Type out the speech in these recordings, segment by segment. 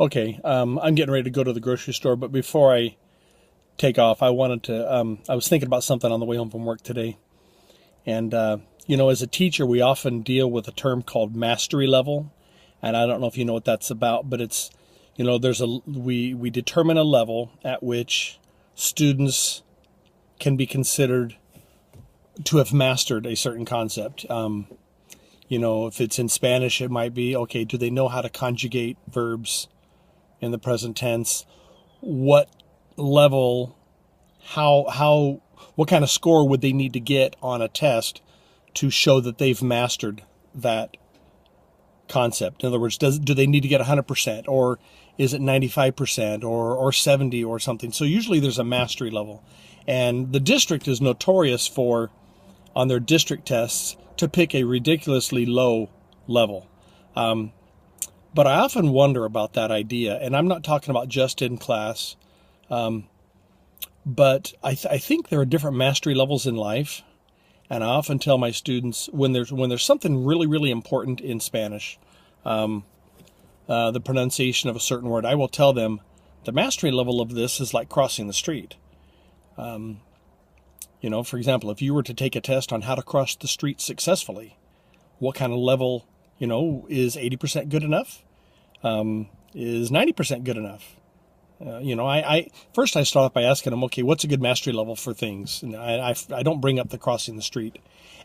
Okay, I'm getting ready to go to the grocery store, but before I take off, I was thinking about something on the way home from work today. And, as a teacher, we often deal with a term called mastery level. And I don't know if you know what that's about, but it's, we determine a level at which students can be considered to have mastered a certain concept. If it's in Spanish, it might be, okay, do they know how to conjugate verbs in the present tense? What level, what kind of score would they need to get on a test to show that they've mastered that concept? In other words, do they need to get 100%, or is it 95%, or 70 or something? So usually there's a mastery level. And the district is notorious for, on their district tests, to pick a ridiculously low level. But I often wonder about that idea, and I'm not talking about just in class, but I think there are different mastery levels in life, and I often tell my students when there's something really, really important in Spanish, the pronunciation of a certain word, I will tell them the mastery level of this is like crossing the street. For example, if you were to take a test on how to cross the street successfully, what kind of level, is 80% good enough? Is 90% good enough? I first I start off by asking them, okay, what's a good mastery level for things? And I don't bring up the crossing the street.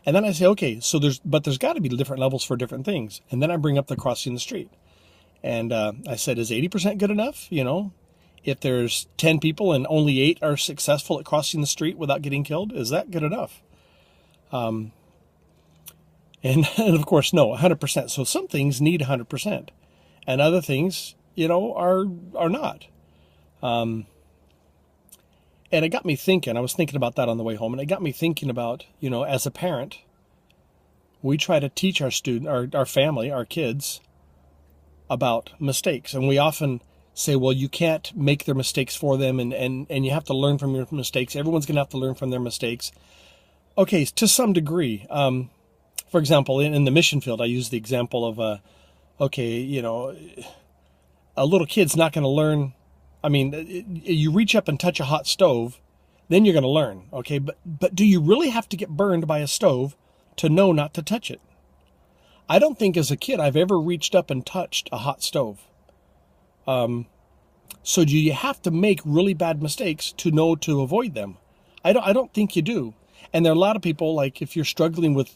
And then I say, okay, so there's got to be different levels for different things. And then I bring up the crossing the street. And I said, is 80% good enough? If there's 10 people and only 8 are successful at crossing the street without getting killed, is that good enough? And of course, no, 100%. So some things need 100%, and other things, are not. And it got me thinking. I was thinking about that on the way home, and it got me thinking about, as a parent, we try to teach our family, our kids, about mistakes, and we often say, well, you can't make their mistakes for them, and you have to learn from your mistakes. Everyone's going to have to learn from their mistakes. Okay, to some degree. For example, in the mission field, I use the example of, a little kid's not going to learn. I mean, you reach up and touch a hot stove, then you're going to learn, okay? But do you really have to get burned by a stove to know not to touch it? I don't think as a kid I've ever reached up and touched a hot stove. So do you have to make really bad mistakes to know to avoid them? I don't think you do. And there are a lot of people, like if you're struggling with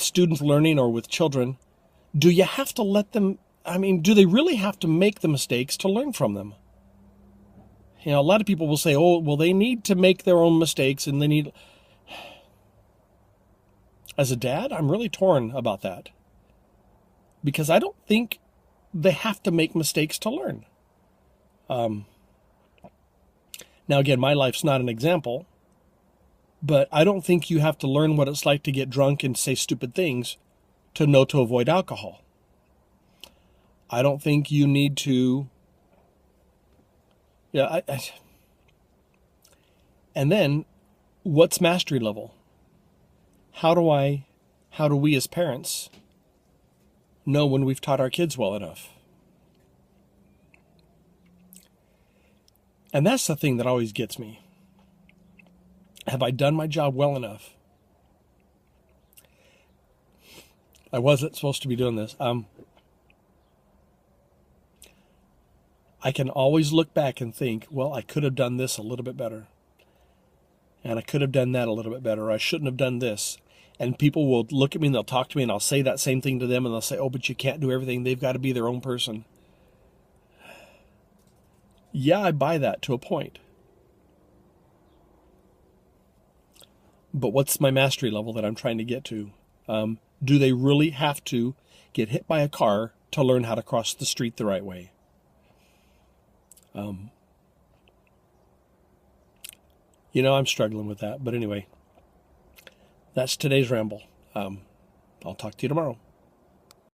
students learning or with children, do you have to let them, do they really have to make the mistakes to learn from them? A lot of people will say, oh, well, they need to make their own mistakes and they need... As a dad, I'm really torn about that, because I don't think they have to make mistakes to learn. Now, again, my life's not an example, but I don't think you have to learn what it's like to get drunk and say stupid things to know to avoid alcohol. I don't think you need to... And then, what's mastery level? How do we as parents know when we've taught our kids well enough? And that's the thing that always gets me. Have I done my job well enough? I wasn't supposed to be doing this. I can always look back and think, well, I could have done this a little bit better. And I could have done that a little bit better. Or I shouldn't have done this. And people will look at me and they'll talk to me and I'll say that same thing to them and they'll say, oh, but you can't do everything. They've got to be their own person. Yeah, I buy that to a point. But what's my mastery level that I'm trying to get to? Do they really have to get hit by a car to learn how to cross the street the right way? I'm struggling with that. But anyway, that's today's ramble. I'll talk to you tomorrow.